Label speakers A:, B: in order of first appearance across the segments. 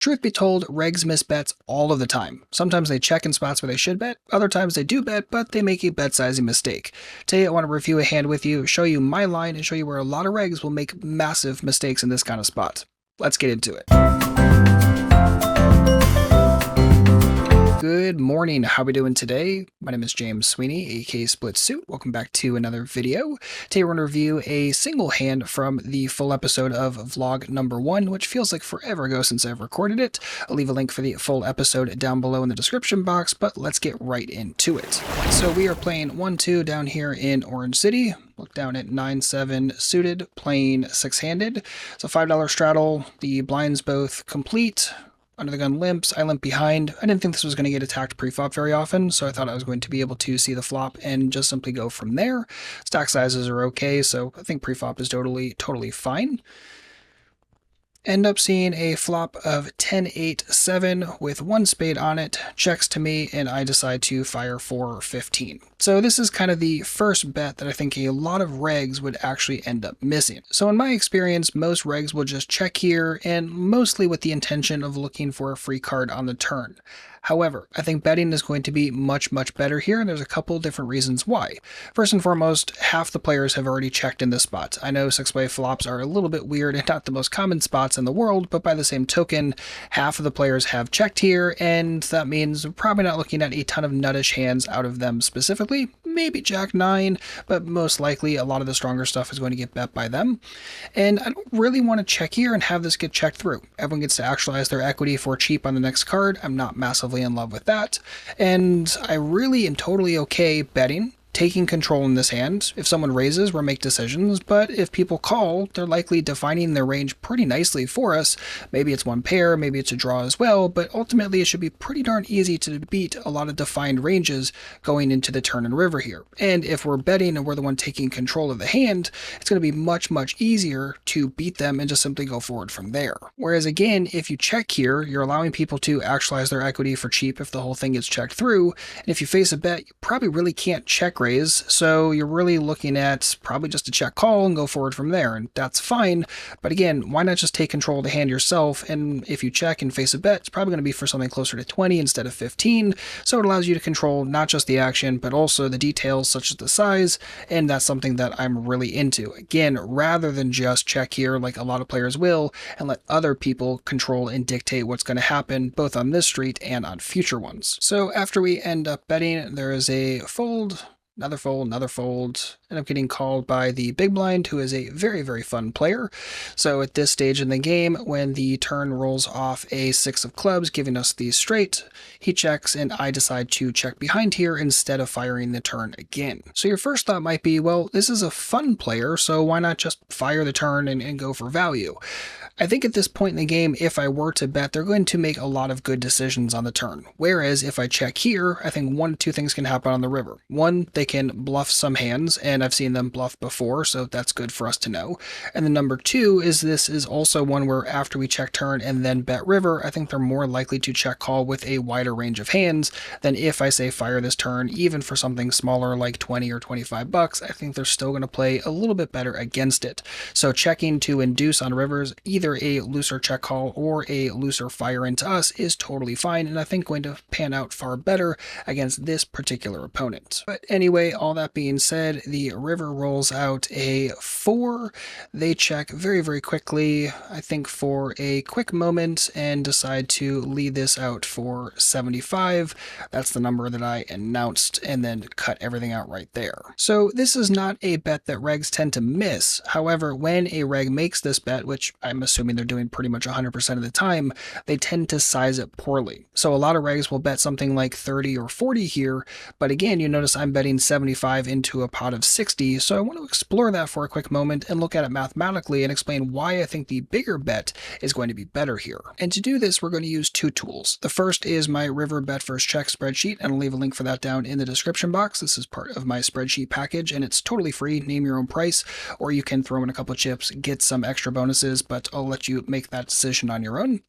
A: Truth be told, regs miss bets all of the time. Sometimes they check in spots where they should bet, other times they do bet, but they make a bet sizing mistake. Today I want to review a hand with you, show you my line, and show you where a lot of regs will make massive mistakes in this kind of spot. Let's get into it. Good morning, how are we doing today? My name is James Sweeney, aka SplitSuit. Welcome back to another video. Today we're going to review a single hand from the full episode of vlog number 1, which feels like forever ago since I've recorded it. I'll leave a link for the full episode down below in the description box, but let's get right into it. So we are playing 1-2 down here in Orange City. Look down at 9-7 suited, playing 6-handed. It's a $5 straddle. The blinds both complete. Under the gun limps, I limp behind. I didn't think this was going to get attacked pre-flop very often, so I thought I was going to be able to see the flop and just simply go from there. Stack sizes are okay, so I think pre-flop is totally fine. End up seeing a flop of 10-8-7 with one spade on it, checks to me, and I decide to fire for 15. So this is kind of the first bet that I think a lot of regs would actually end up missing. So in my experience, most regs will just check here, and mostly with the intention of looking for a free card on the turn. However, I think betting is going to be much better here, and there's a couple different reasons why. First and foremost, half the players have already checked in this spot. I know 6-way flops are a little bit weird and not the most common spots in the world, but by the same token, half of the players have checked here, and that means we're probably not looking at a ton of nuttish hands out of them specifically. Maybe Jack 9, but most likely a lot of the stronger stuff is going to get bet by them. And I don't really want to check here and have this get checked through. Everyone gets to actualize their equity for cheap on the next card. I'm not massively in love with that, and I really am totally okay betting, taking control in this hand. If someone raises, we'll make decisions, but if people call, they're likely defining their range pretty nicely for us. Maybe it's one pair, maybe it's a draw as well, but ultimately it should be pretty darn easy to beat a lot of defined ranges going into the turn and river here. And if we're betting and we're the one taking control of the hand, it's going to be much easier to beat them and just simply go forward from there. Whereas again, if you check here, you're allowing people to actualize their equity for cheap if the whole thing gets checked through, and if you face a bet, you probably really can't check raise, so you're really looking at probably just a check call and go forward from there, and that's fine. But again, why not just take control of the hand yourself? And if you check and face a bet, it's probably going to be for something closer to 20 instead of 15, so it allows you to control not just the action but also the details such as the size, and that's something that I'm really into. Again, rather than just check here like a lot of players will and let other people control and dictate what's going to happen both on this street and on future ones. So after we end up betting, there is a fold, another fold, end up getting called by the big blind, who is a very fun player. So at this stage in the game, when the turn rolls off a 6 of clubs, giving us the straight, he checks and I decide to check behind here instead of firing the turn again. So your first thought might be, well, this is a fun player, so why not just fire the turn and go for value? I think at this point in the game, if I were to bet, they're going to make a lot of good decisions on the turn. Whereas if I check here, I think one of two things can happen on the river. One, they can bluff some hands, and I've seen them bluff before, so that's good for us to know. And then number two is this is also one where after we check turn and then bet river, I think they're more likely to check call with a wider range of hands than if I say fire this turn, even for something smaller like 20 or 25 bucks, I think they're still going to play a little bit better against it. So checking to induce on rivers, either a looser check call or a looser fire into us is totally fine, and I think going to pan out far better against this particular opponent. But anyway, all that being said, the river rolls out a 4. They check very quickly, I think for a quick moment, and decide to lead this out for 75. That's the number that I announced, and then cut everything out right there. So this is not a bet that regs tend to miss. However, when a reg makes this bet, which I'm assuming they're doing pretty much 100% of the time, they tend to size it poorly. So a lot of regs will bet something like 30 or 40 here, but again, you notice I'm betting 75 into a pot of 60, so I want to explore that for a quick moment and look at it mathematically and explain why I think the bigger bet is going to be better here. And to do this, we're going to use two tools. The first is my river bet first check spreadsheet, and I'll leave a link for that down in the description box. This is part of my spreadsheet package, and it's totally free. Name your own price, or you can throw in a couple of chips, get some extra bonuses, but I'll let you make that decision on your own.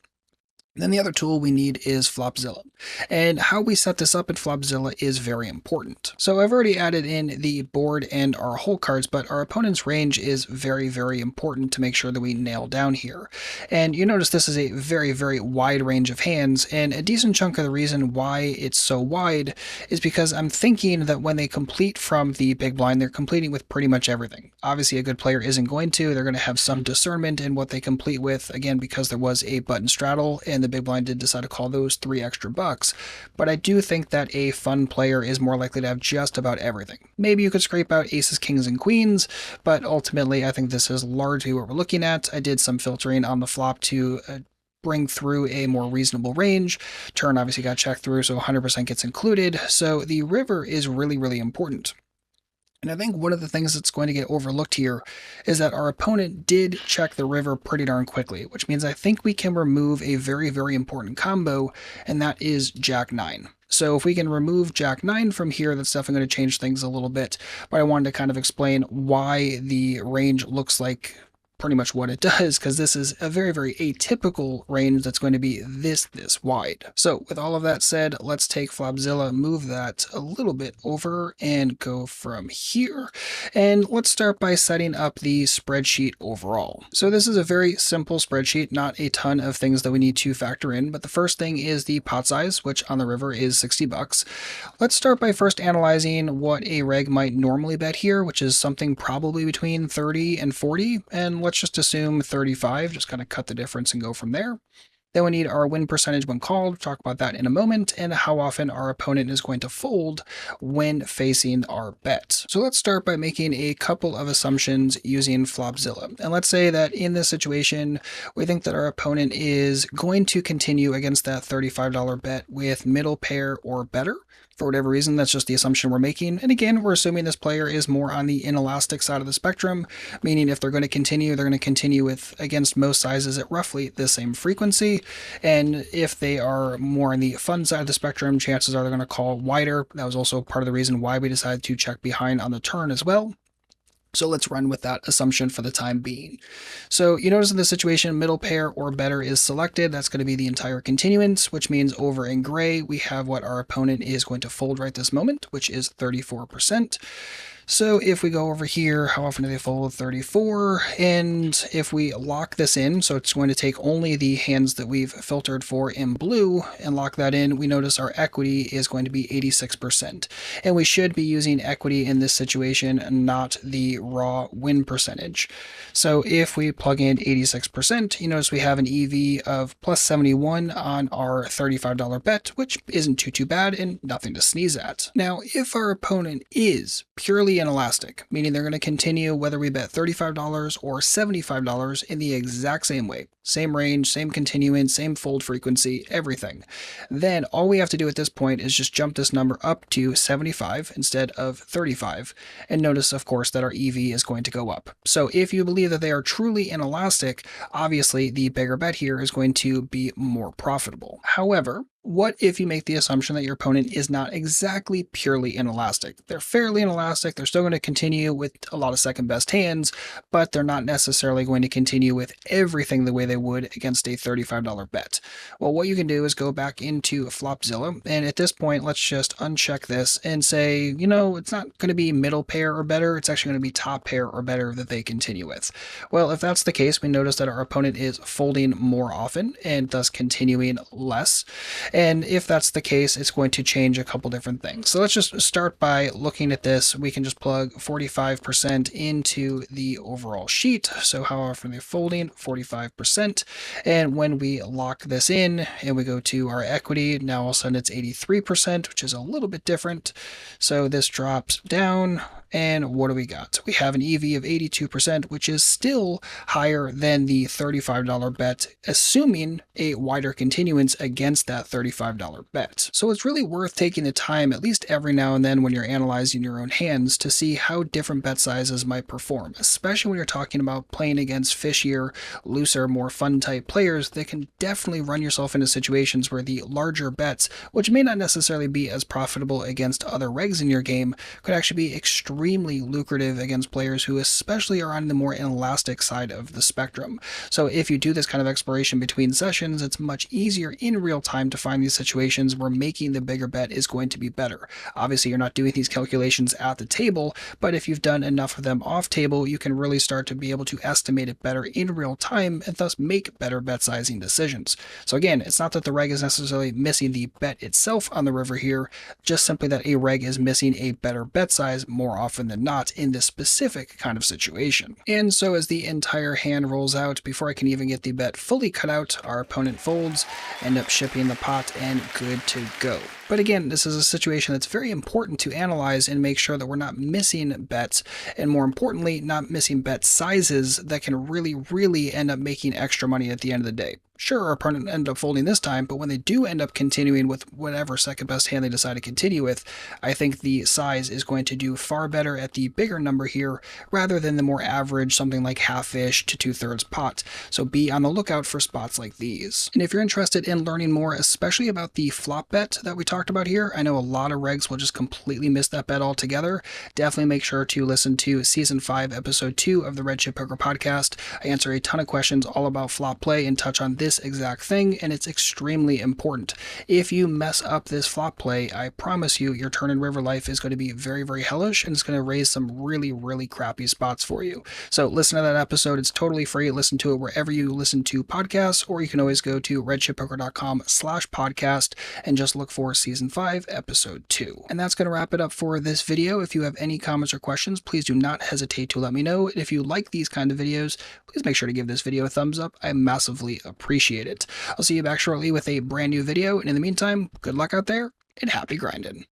A: Then the other tool we need is Flopzilla. And how we set this up in Flopzilla is very important. So I've already added in the board and our hole cards, but our opponent's range is very, very important to make sure that we nail down here. And you notice this is a very, very wide range of hands, and a decent chunk of the reason why it's so wide is because I'm thinking that when they complete from the big blind, they're completing with pretty much everything. Obviously, a good player isn't going to. They're going to have some discernment in what they complete with, again, because there was a button straddle, and the big blind did decide to call those $3 extra. But I do think that a fun player is more likely to have just about everything. Maybe you could scrape out aces, kings, and queens, but ultimately I think this is largely what we're looking at. I did some filtering on the flop to bring through a more reasonable range. Turn obviously got checked through, so 100% gets included. So the river is really, really important. And I think one of the things that's going to get overlooked here is that our opponent did check the river pretty darn quickly, which means I think we can remove a very, very important combo, and that is Jack 9. So if we can remove Jack 9 from here, that's definitely going to change things a little bit. But I wanted to kind of explain why the range looks like pretty much what it does, because this is a very, very atypical range that's going to be this wide. So with all of that said, let's take Flopzilla, move that a little bit over, and go from here. And let's start by setting up the spreadsheet overall. So this is a very simple spreadsheet, not a ton of things that we need to factor in, but the first thing is the pot size, which on the river is 60 bucks. Let's start by first analyzing what a reg might normally bet here, which is something probably between 30 and 40, and let's just assume 35, just kind of cut the difference and go from there. Then we need our win percentage when called. We'll talk about that in a moment, and how often our opponent is going to fold when facing our bet. So let's start by making a couple of assumptions using Flopzilla. And let's say that in this situation, we think that our opponent is going to continue against that $35 bet with middle pair or better. For whatever reason, that's just the assumption we're making. And again, we're assuming this player is more on the inelastic side of the spectrum, meaning if they're going to continue, they're going to continue with against most sizes at roughly the same frequency. And if they are more on the fun side of the spectrum, chances are they're going to call wider. That was also part of the reason why we decided to check behind on the turn as well. So let's run with that assumption for the time being. So you notice in this situation, middle pair or better is selected. That's going to be the entire continuance, which means over in gray, we have what our opponent is going to fold right this moment, which is 34%. So if we go over here, how often do they fold? 34. And if we lock this in, so it's going to take only the hands that we've filtered for in blue and lock that in, we notice our equity is going to be 86%. And we should be using equity in this situation, not the raw win percentage. So if we plug in 86%, you notice we have an EV of plus 71 on our $35 bet, which isn't too bad and nothing to sneeze at. Now, if our opponent is purely inelastic, meaning they're going to continue whether we bet $35 or $75 in the exact same way, same range, same continuance, same fold frequency, everything, then all we have to do at this point is just jump this number up to 75 instead of 35, and notice, of course, that our EV is going to go up. So if you believe that they are truly inelastic, obviously the bigger bet here is going to be more profitable. However, what if you make the assumption that your opponent is not exactly purely inelastic? They're fairly inelastic, they're still going to continue with a lot of second best hands, but they're not necessarily going to continue with everything the way they would against a $35 bet. Well, what you can do is go back into Flopzilla, and at this point, let's just uncheck this and say, you know, it's not going to be middle pair or better, it's actually going to be top pair or better that they continue with. Well, if that's the case, we notice that our opponent is folding more often and thus continuing less. And if that's the case, it's going to change a couple different things. So let's just start by looking at this. We can just plug 45% into the overall sheet. So how often are they folding? 45%. And when we lock this in and we go to our equity, now all of a sudden it's 83%, which is a little bit different. So this drops down. And what do we got? We have an EV of 82%, which is still higher than the $35 bet, assuming a wider continuance against that $35 bet. So it's really worth taking the time, at least every now and then when you're analyzing your own hands, to see how different bet sizes might perform, especially when you're talking about playing against fishier, looser, more fun type players that can definitely run yourself into situations where the larger bets, which may not necessarily be as profitable against other regs in your game, could actually be extremely extremely lucrative against players who especially are on the more inelastic side of the spectrum. So if you do this kind of exploration between sessions, it's much easier in real time to find these situations where making the bigger bet is going to be better. Obviously, you're not doing these calculations at the table, but if you've done enough of them off table, you can really start to be able to estimate it better in real time and thus make better bet sizing decisions. So again, it's not that the reg is necessarily missing the bet itself on the river here, just simply that a reg is missing a better bet size more often than not in this specific kind of situation. And so as the entire hand rolls out, before I can even get the bet fully cut out, our opponent folds, end up shipping the pot, and good to go. But again, this is a situation that's very important to analyze and make sure that we're not missing bets, and more importantly, not missing bet sizes that can really end up making extra money at the end of the day. Sure, our opponent ended up folding this time, but when they do end up continuing with whatever second best hand they decide to continue with, I think the size is going to do far better at the bigger number here rather than the more average, something like half-ish to 2/3 pot. So be on the lookout for spots like these. And if you're interested in learning more, especially about the flop bet that we talked about here, I know a lot of regs will just completely miss that bet altogether. Definitely make sure to listen to Season 5, Episode 2 of the Red Chip Poker Podcast. I answer a ton of questions all about flop play and touch on this exact thing, and it's extremely important. If you mess up this flop play, I promise you your turn in river life is going to be very hellish, and it's going to raise some really crappy spots for you. So listen to that episode. It's totally free. Listen to it wherever you listen to podcasts, or you can always go to redchippoker.com/podcast and just look for Season 5, Episode 2. And that's going to wrap it up for this video. If you have any comments or questions, please do not hesitate to let me know. And if you like these kind of videos, please make sure to give this video a thumbs up. I massively appreciate it. I'll see you back shortly with a brand new video, and in the meantime, good luck out there and happy grinding.